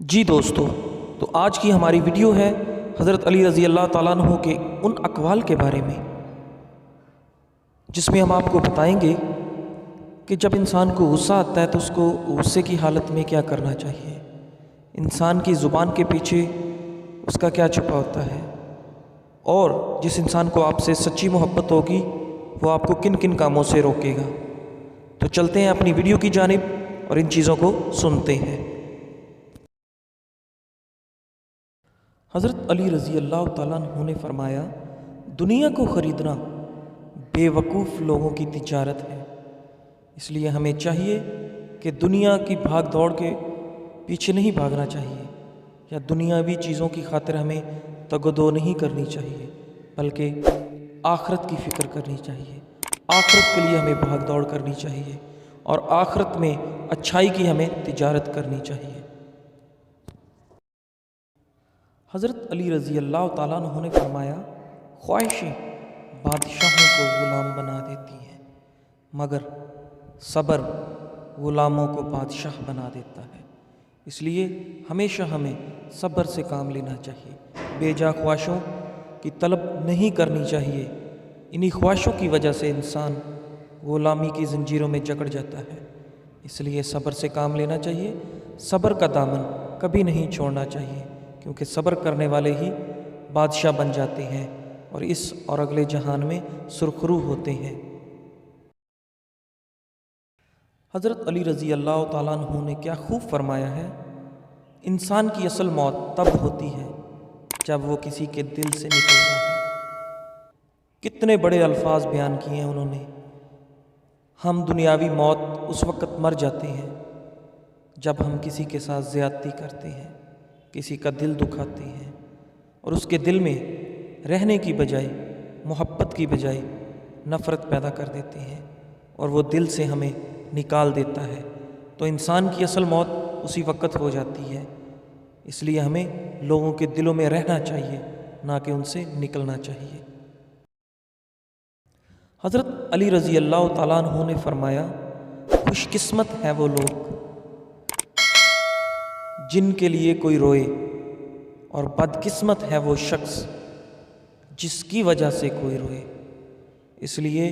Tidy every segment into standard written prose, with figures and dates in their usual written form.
جی دوستو، تو آج کی ہماری ویڈیو ہے حضرت علی رضی اللہ تعالیٰ عنہ کے ان اقوال کے بارے میں، جس میں ہم آپ کو بتائیں گے کہ جب انسان کو غصہ آتا ہے تو اس کو غصے کی حالت میں کیا کرنا چاہیے، انسان کی زبان کے پیچھے اس کا کیا چھپا ہوتا ہے، اور جس انسان کو آپ سے سچی محبت ہوگی وہ آپ کو کن کن کاموں سے روکے گا۔ تو چلتے ہیں اپنی ویڈیو کی جانب اور ان چیزوں کو سنتے ہیں۔ حضرت علی رضی اللہ تعالیٰ عنہ نے فرمایا، دنیا کو خریدنا بے وقوف لوگوں کی تجارت ہے، اس لیے ہمیں چاہیے کہ دنیا کی بھاگ دوڑ کے پیچھے نہیں بھاگنا چاہیے، یا دنیاوی چیزوں کی خاطر ہمیں تگ و دو نہیں کرنی چاہیے، بلکہ آخرت کی فکر کرنی چاہیے۔ آخرت کے لیے ہمیں بھاگ دوڑ کرنی چاہیے اور آخرت میں اچھائی کی ہمیں تجارت کرنی چاہیے۔ حضرت علی رضی اللہ تعالیٰ عنہ نے فرمایا، خواہشیں بادشاہوں کو غلام بنا دیتی ہیں، مگر صبر غلاموں کو بادشاہ بنا دیتا ہے۔ اس لیے ہمیشہ ہمیں صبر سے کام لینا چاہیے، بے جا خواہشوں کی طلب نہیں کرنی چاہیے۔ انہی خواہشوں کی وجہ سے انسان غلامی کی زنجیروں میں جکڑ جاتا ہے، اس لیے صبر سے کام لینا چاہیے۔ صبر کا دامن کبھی نہیں چھوڑنا چاہیے، کیونکہ صبر کرنے والے ہی بادشاہ بن جاتے ہیں اور اس اور اگلے جہان میں سرخرو ہوتے ہیں۔ حضرت علی رضی اللہ تعالیٰ عنہ نے کیا خوب فرمایا ہے، انسان کی اصل موت تب ہوتی ہے جب وہ کسی کے دل سے نکلتا ہے۔ کتنے بڑے الفاظ بیان کیے ہیں انہوں نے۔ ہم دنیاوی موت اس وقت مر جاتے ہیں جب ہم کسی کے ساتھ زیادتی کرتے ہیں، کسی کا دل دکھاتے ہیں، اور اس کے دل میں رہنے کی بجائے، محبت کی بجائے نفرت پیدا کر دیتے ہیں، اور وہ دل سے ہمیں نکال دیتا ہے۔ تو انسان کی اصل موت اسی وقت ہو جاتی ہے، اس لیے ہمیں لوگوں کے دلوں میں رہنا چاہیے، نہ کہ ان سے نکلنا چاہیے۔ حضرت علی رضی اللہ تعالیٰ عنہ نے فرمایا، خوش قسمت ہے وہ لوگ جن کے لیے کوئی روئے، اور بدقسمت ہے وہ شخص جس کی وجہ سے کوئی روئے۔ اس لیے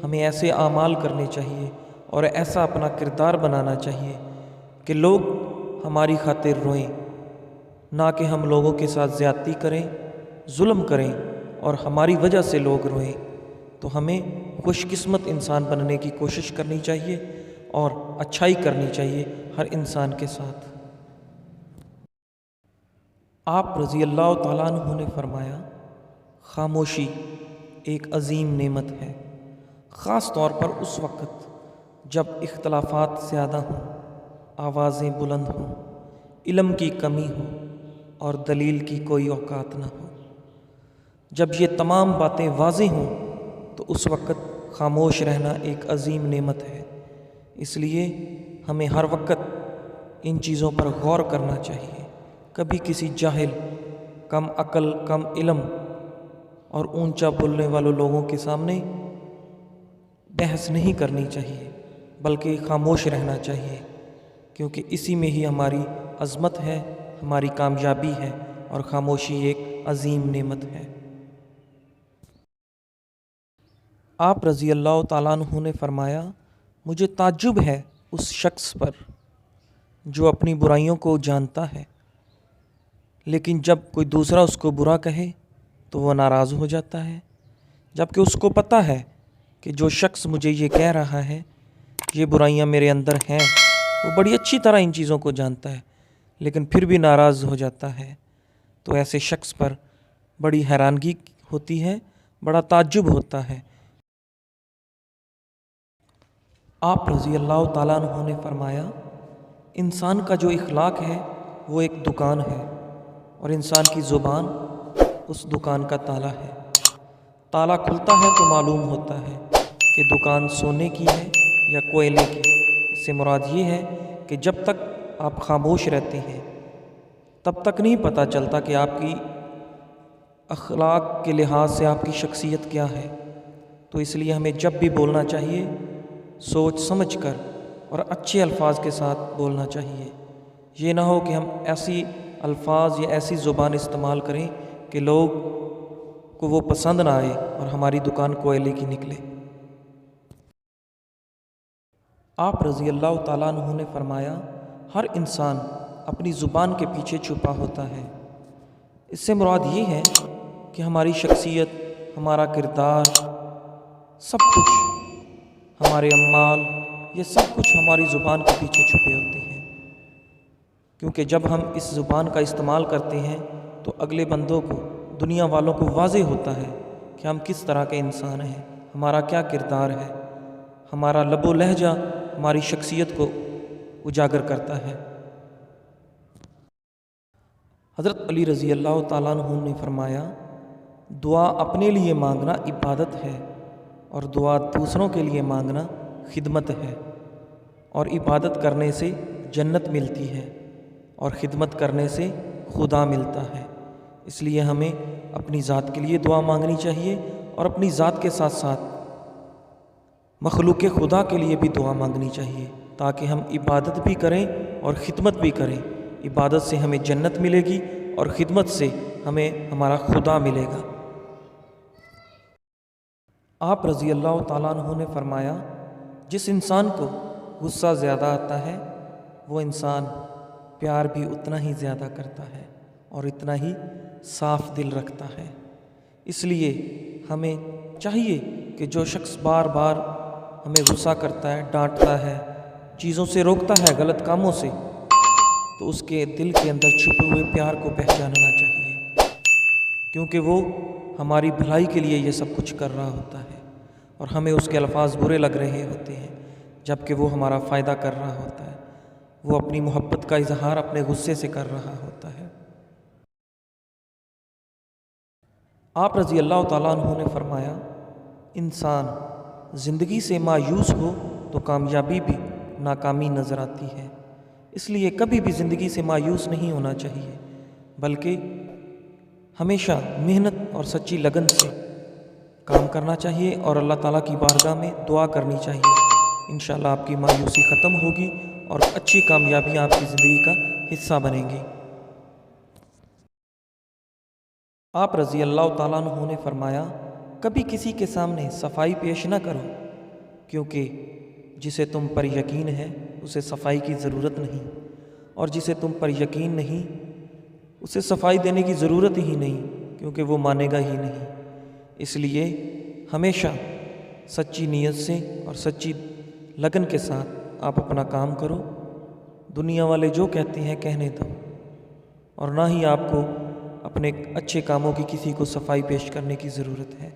ہمیں ایسے اعمال کرنے چاہیے اور ایسا اپنا کردار بنانا چاہیے کہ لوگ ہماری خاطر روئیں، نہ کہ ہم لوگوں کے ساتھ زیادتی کریں، ظلم کریں اور ہماری وجہ سے لوگ روئیں۔ تو ہمیں خوش قسمت انسان بننے کی کوشش کرنی چاہیے اور اچھائی کرنی چاہیے ہر انسان کے ساتھ۔ آپ رضی اللہ تعالیٰ عنہ نے فرمایا، خاموشی ایک عظیم نعمت ہے، خاص طور پر اس وقت جب اختلافات زیادہ ہوں، آوازیں بلند ہوں، علم کی کمی ہو اور دلیل کی کوئی اوقات نہ ہو۔ جب یہ تمام باتیں واضح ہوں تو اس وقت خاموش رہنا ایک عظیم نعمت ہے۔ اس لیے ہمیں ہر وقت ان چیزوں پر غور کرنا چاہیے، کبھی کسی جاہل، کم عقل، کم علم اور اونچا بولنے والے لوگوں کے سامنے بحث نہیں کرنی چاہیے، بلکہ خاموش رہنا چاہیے، کیونکہ اسی میں ہی ہماری عظمت ہے، ہماری کامیابی ہے، اور خاموشی ایک عظیم نعمت ہے۔ آپ رضی اللہ تعالیٰ عنہ نے فرمایا، مجھے تعجب ہے اس شخص پر جو اپنی برائیوں کو جانتا ہے، لیکن جب کوئی دوسرا اس کو برا کہے تو وہ ناراض ہو جاتا ہے، جبکہ اس کو پتہ ہے کہ جو شخص مجھے یہ کہہ رہا ہے، یہ برائیاں میرے اندر ہیں، وہ بڑی اچھی طرح ان چیزوں کو جانتا ہے، لیکن پھر بھی ناراض ہو جاتا ہے۔ تو ایسے شخص پر بڑی حیرانگی ہوتی ہے، بڑا تعجب ہوتا ہے۔ آپ رضی اللہ تعالیٰ عنہ نے فرمایا، انسان کا جو اخلاق ہے وہ ایک دکان ہے، اور انسان کی زبان اس دکان کا تالا ہے۔ تالا کھلتا ہے تو معلوم ہوتا ہے کہ دکان سونے کی ہے یا کوئلے کی۔ اس سے مراد یہ ہے کہ جب تک آپ خاموش رہتے ہیں تب تک نہیں پتہ چلتا کہ آپ کی اخلاق کے لحاظ سے آپ کی شخصیت کیا ہے۔ تو اس لیے ہمیں جب بھی بولنا چاہیے سوچ سمجھ کر اور اچھے الفاظ کے ساتھ بولنا چاہیے۔ یہ نہ ہو کہ ہم ایسی الفاظ یا ایسی زبان استعمال کریں کہ لوگ کو وہ پسند نہ آئے اور ہماری دکان کوئلے کی نکلے۔ آپ رضی اللہ تعالیٰ عنہ نے فرمایا، ہر انسان اپنی زبان کے پیچھے چھپا ہوتا ہے۔ اس سے مراد یہ ہے کہ ہماری شخصیت، ہمارا کردار، سب کچھ، ہمارے اعمال، یہ سب کچھ ہماری زبان کے پیچھے چھپے ہوتے ہیں، کیونکہ جب ہم اس زبان کا استعمال کرتے ہیں تو اگلے بندوں کو، دنیا والوں کو واضح ہوتا ہے کہ ہم کس طرح کے انسان ہیں، ہمارا کیا کردار ہے۔ ہمارا لب و لہجہ ہماری شخصیت کو اجاگر کرتا ہے۔ حضرت علی رضی اللہ تعالیٰ عنہ نے فرمایا، دعا اپنے لیے مانگنا عبادت ہے، اور دعا دوسروں کے لیے مانگنا خدمت ہے، اور عبادت کرنے سے جنت ملتی ہے، اور خدمت کرنے سے خدا ملتا ہے۔ اس لیے ہمیں اپنی ذات کے لیے دعا مانگنی چاہیے، اور اپنی ذات کے ساتھ ساتھ مخلوق خدا کے لیے بھی دعا مانگنی چاہیے، تاکہ ہم عبادت بھی کریں اور خدمت بھی کریں۔ عبادت سے ہمیں جنت ملے گی، اور خدمت سے ہمیں ہمارا خدا ملے گا۔ آپ رضی اللہ تعالیٰ عنہ نے فرمایا، جس انسان کو غصہ زیادہ آتا ہے وہ انسان پیار بھی اتنا ہی زیادہ کرتا ہے اور اتنا ہی صاف دل رکھتا ہے۔ اس لیے ہمیں چاہیے کہ جو شخص بار بار ہمیں غصہ کرتا ہے، ڈانٹتا ہے، چیزوں سے روکتا ہے، غلط کاموں سے، تو اس کے دل کے اندر چھپے ہوئے پیار کو پہچاننا چاہیے، کیونکہ وہ ہماری بھلائی کے لیے یہ سب کچھ کر رہا ہوتا ہے، اور ہمیں اس کے الفاظ برے لگ رہے ہوتے ہیں، جبکہ وہ ہمارا فائدہ کر رہا ہوتا ہے۔ وہ اپنی محبت کا اظہار اپنے غصے سے کر رہا ہوتا ہے۔ آپ رضی اللہ تعالیٰ عنہ نے فرمایا، انسان زندگی سے مایوس ہو تو کامیابی بھی ناکامی نظر آتی ہے۔ اس لیے کبھی بھی زندگی سے مایوس نہیں ہونا چاہیے، بلکہ ہمیشہ محنت اور سچی لگن سے کام کرنا چاہیے، اور اللہ تعالیٰ کی بارگاہ میں دعا کرنی چاہیے۔ انشاءاللہ آپ کی مایوسی ختم ہوگی اور اچھی کامیابیاں آپ کی زندگی کا حصہ بنیں گی۔ آپ رضی اللہ تعالیٰ عنہ نے فرمایا، کبھی کسی کے سامنے صفائی پیش نہ کرو، کیونکہ جسے تم پر یقین ہے اسے صفائی کی ضرورت نہیں، اور جسے تم پر یقین نہیں اسے صفائی دینے کی ضرورت ہی نہیں، کیونکہ وہ مانے گا ہی نہیں۔ اس لیے ہمیشہ سچی نیت سے اور سچی لگن کے ساتھ آپ اپنا کام کرو۔ دنیا والے جو کہتے ہیں کہنے دو، اور نہ ہی آپ کو اپنے اچھے کاموں کی کسی کو صفائی پیش کرنے کی ضرورت ہے،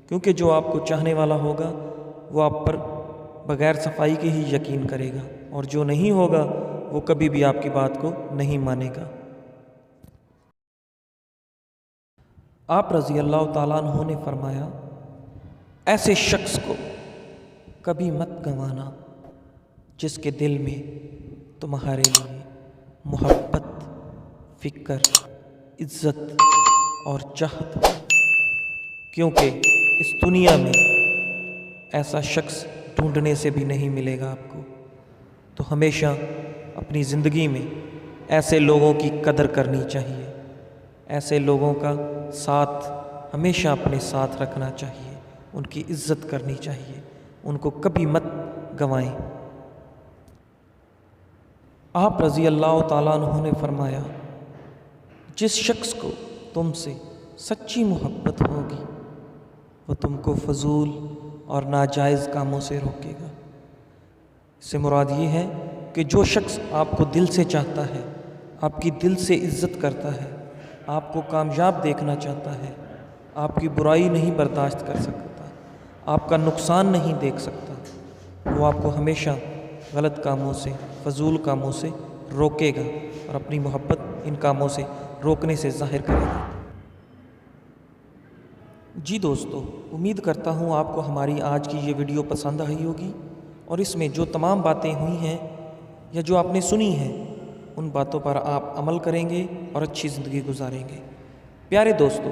کیونکہ جو آپ کو چاہنے والا ہوگا وہ آپ پر بغیر صفائی کے ہی یقین کرے گا، اور جو نہیں ہوگا وہ کبھی بھی آپ کی بات کو نہیں مانے گا۔ آپ رضی اللہ تعالیٰ عنہ نے فرمایا، ایسے شخص کو کبھی مت گنوانا جس کے دل میں تمہارے لیے محبت، فکر، عزت اور چاہت ہو، کیونکہ اس دنیا میں ایسا شخص ڈھونڈنے سے بھی نہیں ملے گا آپ کو۔ تو ہمیشہ اپنی زندگی میں ایسے لوگوں کی قدر کرنی چاہیے، ایسے لوگوں کا ساتھ ہمیشہ اپنے ساتھ رکھنا چاہیے، ان کی عزت کرنی چاہیے، ان کو کبھی مت گنوائیں۔ آپ رضی اللہ تعالیٰ عنہ نے فرمایا، جس شخص کو تم سے سچی محبت ہوگی وہ تم کو فضول اور ناجائز کاموں سے روکے گا۔ اس سے مراد یہ ہے کہ جو شخص آپ کو دل سے چاہتا ہے، آپ کی دل سے عزت کرتا ہے، آپ کو کامیاب دیکھنا چاہتا ہے، آپ کی برائی نہیں برداشت کر سکتا، آپ کا نقصان نہیں دیکھ سکتا، وہ آپ کو ہمیشہ غلط کاموں سے، فضول کاموں سے روکے گا، اور اپنی محبت ان کاموں سے روکنے سے ظاہر کرے گا۔ جی دوستو، امید کرتا ہوں آپ کو ہماری آج کی یہ ویڈیو پسند آئی ہوگی، اور اس میں جو تمام باتیں ہوئی ہیں یا جو آپ نے سنی ہیں ان باتوں پر آپ عمل کریں گے اور اچھی زندگی گزاریں گے۔ پیارے دوستو،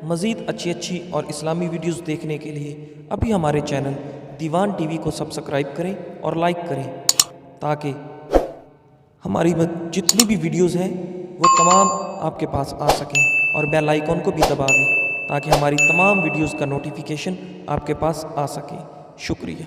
مزید اچھی اور اسلامی ویڈیوز دیکھنے کے لیے ابھی ہمارے چینل دیوان ٹی وی کو سبسکرائب کریں اور لائک کریں، تاکہ ہماری جتنی بھی ویڈیوز ہیں وہ تمام آپ کے پاس آ سکیں، اور بیل آئیکن کو بھی دبا دیں تاکہ ہماری تمام ویڈیوز کا نوٹیفیکیشن آپ کے پاس آ سکے۔ شکریہ۔